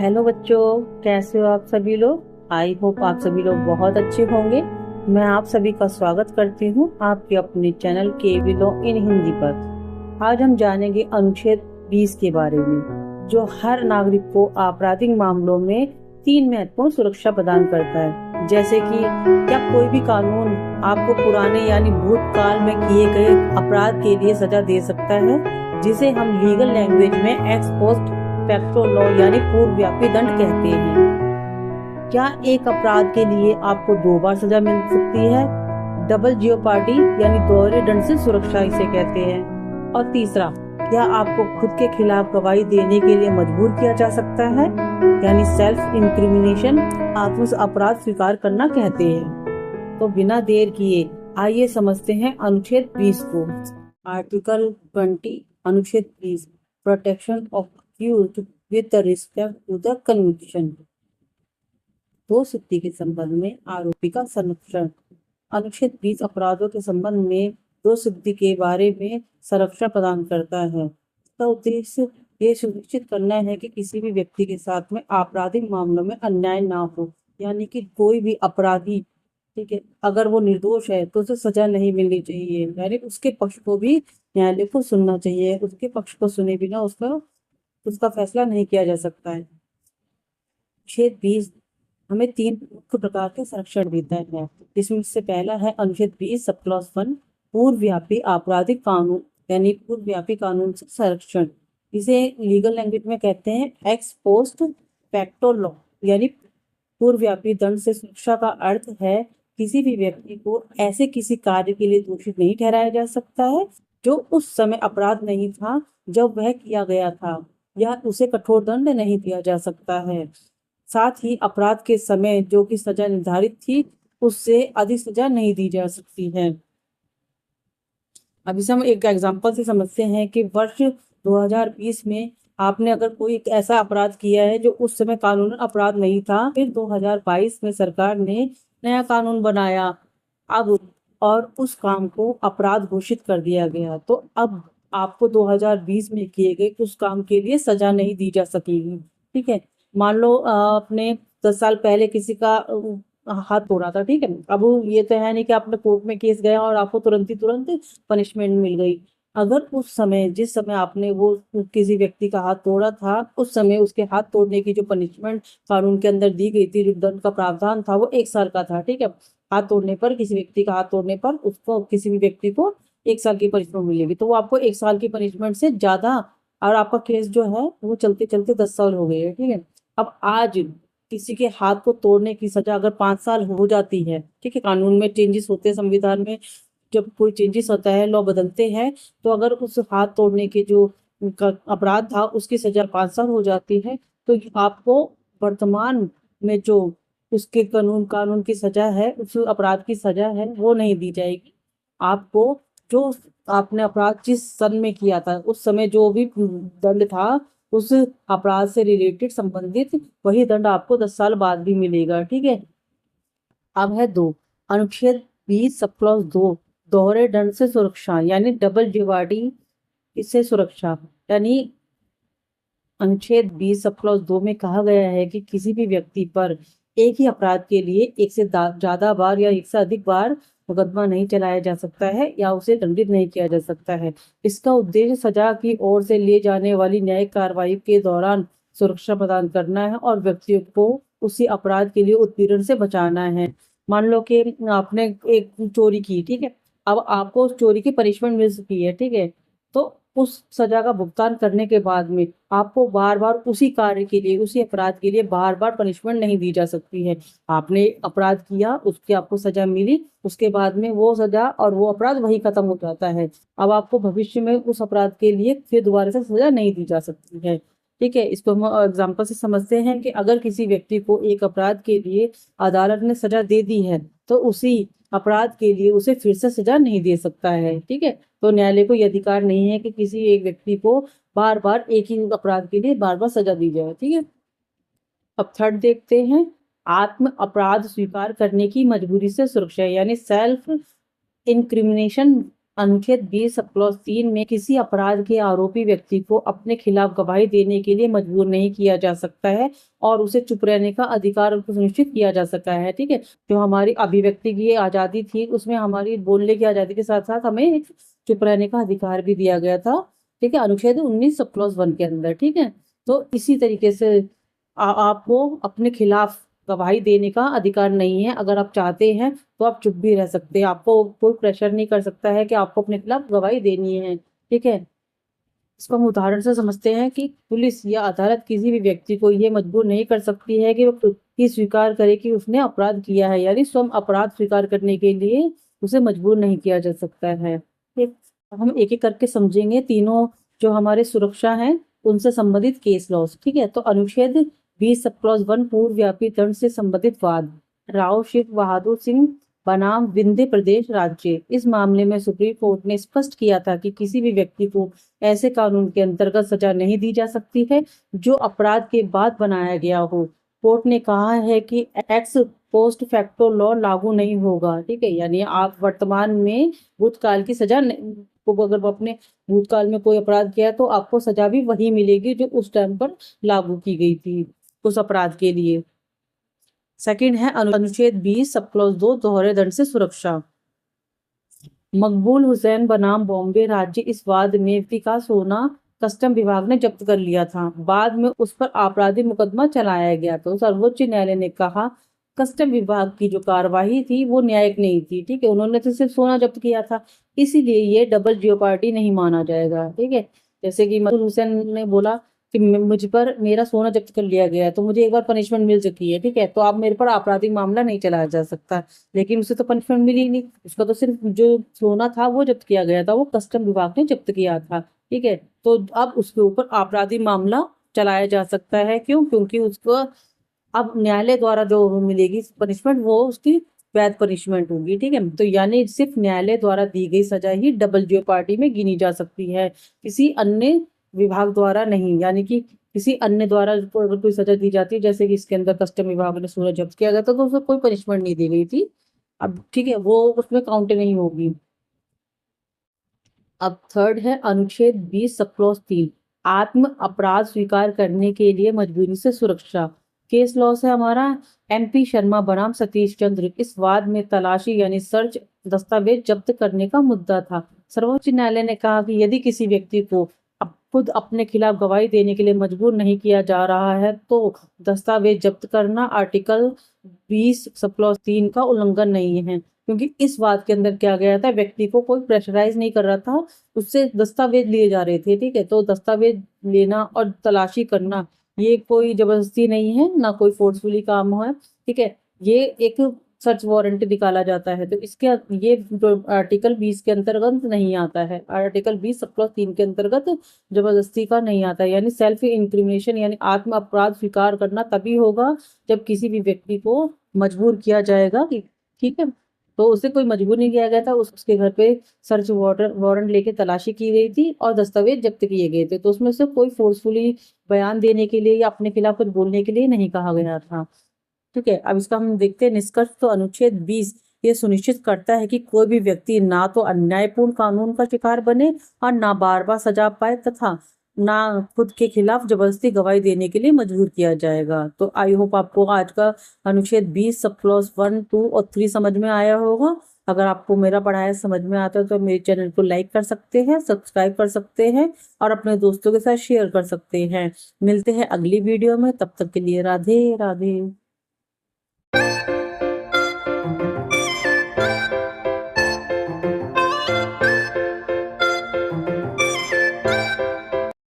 Hello बच्चों, कैसे हो आप सभी लोग। आई होप आप सभी लोग बहुत अच्छे होंगे। मैं आप सभी का स्वागत करती हूँ आपके अपने चैनल के लॉ इन हिंदी पर। आज हम जानेंगे अनुच्छेद 20 के बारे में, जो हर नागरिक को आपराधिक मामलों में 3 महत्वपूर्ण सुरक्षा प्रदान करता है। जैसे कि क्या कोई भी कानून आपको पुराने यानी भूतकाल में किए गए अपराध के लिए सजा दे सकता है, जिसे हम लीगल लैंग्वेज में एक्स पोस्ट फैक्टो लॉ यानी पूर्वव्यापी दंड कहते हैं। क्या एक अपराध के लिए आपको 2 बार सजा मिल सकती है। डबल जियोपार्डी यानी दोहरे दंड से सुरक्षा इसे कहते हैं। और तीसरा, क्या आपको खुद के खिलाफ गवाही देने के लिए मजबूर किया जा सकता है, यानी सेल्फ इंक्रिमिनेशन आत्म अपराध स्वीकार करना कहते हैं। तो बिना देर किए आइए समझते हैं अनुच्छेद 20 को। आर्टिकल 20 अनुच्छेद 20 protection of accused with respect to the conviction। दोषसिद्धि के संबंध में आरोपी का संरक्षण। अनुच्छेद 20 अपराधों के संबंध में दोषसिद्धि के बारे में संरक्षण प्रदान करता है। इसका उद्देश्य ये सुनिश्चित करना है कि किसी भी व्यक्ति के साथ में आपराधिक मामलों में अन्याय ना हो, यानी कि कोई भी अपराधी, ठीक है, अगर वो निर्दोष है तो उसे सजा नहीं मिलनी चाहिए, यानी उसके पक्ष को भी न्यायालय को सुनना चाहिए। उसके पक्ष को सुने बिना उसका फैसला नहीं किया जा सकता है। अनुच्छेद 20 हमें 3 मुख्य प्रकार के संरक्षण देता है, जिसमें से पहला है अनुच्छेद 20 सब क्लॉज 1 पूर्वव्यापी आपराधिक कानून यानी पूर्वव्यापी कानून से संरक्षण। इसे लीगल लैंग्वेज में कहते हैं एक्स पोस्ट फैक्टो लॉ यानी पूर्वव्यापी दंड से सुरक्षा का अर्थ है किसी भी व्यक्ति को ऐसे किसी कार्य के लिए दोषी नहीं ठहराया जा सकता है जो उस समय अपराध नहीं था जब वह किया गया था, या उसे कठोर दंड नहीं दिया जा सकता है। साथ ही अपराध के समय जो कि सजा निर्धारित थी उससे अधिक सजा नहीं दी जा सकती है। अब इसे हम एक एग्जांपल से समझते हैं कि वर्ष 2020 में आपने अगर कोई एक ऐसा अपराध किया है जो उस समय कानूनन अपराध नहीं था, फिर 2022 में सरकार ने नया कानून बनाया अब, और उस काम को अपराध घोषित कर दिया गया, तो अब आपको 2020 में किए गए उस काम के लिए सजा नहीं दी जा सकेगी। ठीक है, मान लो आपने 10 साल पहले किसी का हाथ तोड़ा था, ठीक है। अब ये तो है नहीं कि आपने कोर्ट में केस गया और आपको तुरंत पनिशमेंट मिल गई। अगर उस समय जिस समय आपने वो किसी व्यक्ति का हाथ तोड़ा था, उस समय उसके हाथ तोड़ने की जो पनिशमेंट कानून के अंदर दी गई थी, जो दंड का प्रावधान था, वो 1 साल का था, ठीक है। हाथ तोड़ने पर, किसी व्यक्ति का हाथ तोड़ने पर उसको, किसी भी व्यक्ति को 1 साल की पनिशमेंट मिलेगी, तो वो आपको 1 साल की पनिशमेंट से ज्यादा, और आपका केस जो है वो चलते चलते 10 साल हो गए, ठीक है। अब आज किसी के हाथ को तोड़ने की सजा अगर 5 साल हो जाती है, ठीक है, कानून में चेंजेस होते हैं, संविधान में जब कोई चेंजेस होता है, लॉ बदलते हैं, तो अगर उस हाथ तोड़ने के जो अपराध था उसकी सजा 5 साल हो जाती है, तो आपको वर्तमान में जो उसके कानून की सजा है, उस अपराध की सजा है, वो नहीं दी जाएगी। आपको जो आपने अपराध जिस सन में किया था उस समय जो भी दंड था उस अपराध से रिलेटेड संबंधित वही दंड आपको 10 साल बाद भी मिलेगा, ठीक है। अब है 2 अनुच्छेद 20 सब क्लॉज 2 दोहरे दंड से सुरक्षा यानी डबल जेवार्डी इससे सुरक्षा। यानी अनुच्छेद 20 सब क्लॉज 2 में कहा गया है कि किसी भी व्यक्ति पर एक ही अपराध के लिए एक से ज्यादा बार या एक से अधिक बार मुकदमा नहीं चलाया जा सकता है या उसे दंडित नहीं किया जा सकता है। इसका उद्देश्य सजा की ओर से लिए जाने वाली न्यायिक कार्रवाई के दौरान सुरक्षा प्रदान करना है और व्यक्तियों को उसी अपराध के लिए उत्पीड़न से बचाना है। मान लो कि आपने एक चोरी की, ठीक है, अब आपको उस चोरी की पनिशमेंट मिल चुकी है, ठीक है, तो उस सजा का भुगतान करने के बाद में आपको बार बार उसी कार्य के लिए, उसी अपराध के लिए बार बार पनिशमेंट नहीं दी जा सकती है। आपने अपराध किया, उसकी आपको सजा मिली, उसके बाद में वो सजा और वो अपराध वही खत्म हो जाता है। अब आपको भविष्य में उस अपराध के लिए फिर दोबारा से सजा नहीं दी जा सकती है, ठीक है। इसको हम एग्जाम्पल से समझते हैं कि अगर किसी व्यक्ति को एक अपराध के लिए अदालत ने सजा दे दी है, तो उसी अपराध के लिए उसे फिर से सजा नहीं दे सकता है, ठीक है। तो न्यायालय को यह अधिकार नहीं है कि किसी एक व्यक्ति को बार बार एक ही अपराध के लिए बार बार सजा दी जाए, ठीक है। अब थर्ड देखते हैं, आत्म अपराध स्वीकार करने की मजबूरी से सुरक्षा यानी सेल्फ इंक्रिमिनेशन अनुच्छेद 20 सब क्लॉज 3 में किसी अपराध के आरोपी व्यक्ति को अपने खिलाफ गवाही देने के लिए मजबूर नहीं किया जा सकता है और उसे चुप रहने का अधिकार सुनिश्चित किया जा सकता है। ठीक है, जो हमारी अभिव्यक्ति की आजादी थी उसमें हमारी बोलने की आजादी के साथ साथ हमें चुप रहने का अधिकार भी दिया गया था। ठीक है, अनुच्छेद 19 सब क्लॉज 1 के अंदर। ठीक है, तो इसी तरीके से आपको अपने खिलाफ गवाही देने का अधिकार नहीं है। अगर आप चाहते हैं तो आप चुप भी रह सकते हैं, आपको कोई प्रेशर नहीं कर सकता है कि आपको अपने खिलाफ गवाही देनी है। ठीक है, इसको हम उदाहरण से समझते हैं कि पुलिस या अदालत किसी भी व्यक्ति को ये मजबूर नहीं कर सकती है कि वो खुद ही स्वीकार करे कि उसने अपराध किया है, यानी स्वयं अपराध स्वीकार करने के लिए उसे मजबूर नहीं किया जा सकता है। ठीक, हम एक एक करके समझेंगे तीनों जो हमारे सुरक्षा है उनसे संबंधित केस लॉस। ठीक है, तो अनुच्छेद 20 सब क्लॉज 1 पूर्वव्यापी दंड से संबंधित वाद। राव शिव बहादुर सिंह बनाम विंध्य प्रदेश राज्य। इस मामले में सुप्रीम कोर्ट ने स्पष्ट किया था कि किसी भी व्यक्ति को ऐसे कानून के अंतर्गत सजा नहीं दी जा सकती है जो अपराध के बाद बनाया गया हो। कोर्ट ने कहा है कि एक्स पोस्ट फैक्टो लॉ लागू नहीं होगा। ठीक है, यानी आप वर्तमान में भूतकाल की सजा को अगर वो अपने भूतकाल में कोई अपराध किया तो आपको सजा भी वही मिलेगी जो उस टाइम पर लागू की गई थी उस अपराध के लिए। सेकंड है अनुच्छेद 20 सब क्लॉज 2 दोहरे दंड से सुरक्षा। मकबूल हुसैन बनाम बॉम्बे राज्य। इस वाद में का सोना कस्टम विभाग ने जब्त कर लिया था। बाद में उस पर आपराधिक मुकदमा चलाया गया तो सर्वोच्च न्यायालय ने कहा कस्टम विभाग की जो कार्यवाही थी वो न्यायिक नहीं थी। ठीक है, उन्होंने तो सिर्फ सोना जब्त किया था, इसीलिए ये डबल जियोपार्डी नहीं माना जाएगा। ठीक है, जैसे कि मकबूल हुसैन ने बोला कि मुझ पर मेरा सोना जब्त कर लिया गया है तो मुझे एक बार पनिशमेंट मिल चुकी है। ठीक है, तो अब मेरे पर आपराधिक मामला नहीं चलाया जा सकता, लेकिन उसे तो पनिशमेंट मिली नहीं, उसका तो सिर्फ जो सोना था वो जब्त किया गया था, वो कस्टम विभाग ने जब्त किया था। ठीक है, तो अब उसके ऊपर आपराधिक मामला चलाया जा सकता है। क्यों? क्योंकि उसको अब न्यायालय द्वारा जो मिलेगी पनिशमेंट वो उसकी वैध पनिशमेंट होगी। ठीक है, तो यानी सिर्फ न्यायालय द्वारा दी गई सजा ही डबल जियोपार्डी में गिनी जा सकती है, किसी अन्य विभाग द्वारा नहीं। यानी कि किसी अन्य द्वारा अगर कोई सजा दी जाती है, जैसे कि इसके अंदर कस्टम विभाग ने सोना जब्त किया गया था तो उसको कोई पनिशमेंट नहीं दी गई थी। अब ठीक है, वो उसमें काउंट नहीं होगी। अब थर्ड है अनुच्छेद 20 सब क्लॉज 3 आत्म अपराध स्वीकार करने के लिए मजबूरी से सुरक्षा। केस लॉ से हमारा MP शर्मा बनाम सतीश चंद्र। इस वाद में तलाशी यानी सर्च दस्तावेज जब्त करने का मुद्दा था। सर्वोच्च न्यायालय ने कहा कि यदि किसी व्यक्ति को खुद अपने खिलाफ गवाही देने के लिए मजबूर नहीं किया जा रहा है तो दस्तावेज जब्त करना आर्टिकल 20 सब क्लॉज 3 का उल्लंघन नहीं है। क्योंकि इस बात के अंदर क्या गया था, व्यक्ति को कोई प्रेशराइज नहीं कर रहा था, उससे दस्तावेज लिए जा रहे थे। ठीक है, तो दस्तावेज लेना और तलाशी करना ये कोई जबरदस्ती नहीं है, ना कोई फोर्सफुली काम है। ठीक है, ये एक सर्च वारंट निकाला जाता है, तो इसके ये आर्टिकल 20 के अंतर्गत नहीं आता है। आर्टिकल 20 सब क्लॉज 3 के अंतर्गत जबरदस्ती का नहीं आता है। यानी सेल्फ इंक्रिमिनेशन यानी आत्म अपराध स्वीकार करना तभी होगा जब किसी भी व्यक्ति को मजबूर किया जाएगा। ठीक है, तो उसे कोई मजबूर नहीं किया गया था, उसके घर पे सर्च वारंट लेके तलाशी की गई थी और दस्तावेज जब्त किए गए थे, तो उसमें से कोई फोर्सफुली बयान देने के लिए या अपने खिलाफ कुछ बोलने के लिए नहीं कहा गया था। ठीक है, अब इसका हम देखते हैं निष्कर्ष। तो अनुच्छेद 20 ये सुनिश्चित करता है कि कोई भी व्यक्ति ना तो अन्यायपूर्ण कानून का शिकार बने और ना बार बार सजा पाए तथा ना खुद के खिलाफ जबरदस्ती गवाही देने के लिए मजबूर किया जाएगा। तो आई होप आपको आज का अनुच्छेद 20 सब क्लॉज 1, 2 और 3 समझ में आया होगा। अगर आपको मेरा पढ़ाया समझ में आता है तो मेरे चैनल को लाइक कर सकते हैं, सब्सक्राइब कर सकते हैं और अपने दोस्तों के साथ शेयर कर सकते हैं। मिलते हैं अगली वीडियो में, तब तक के लिए राधे राधे।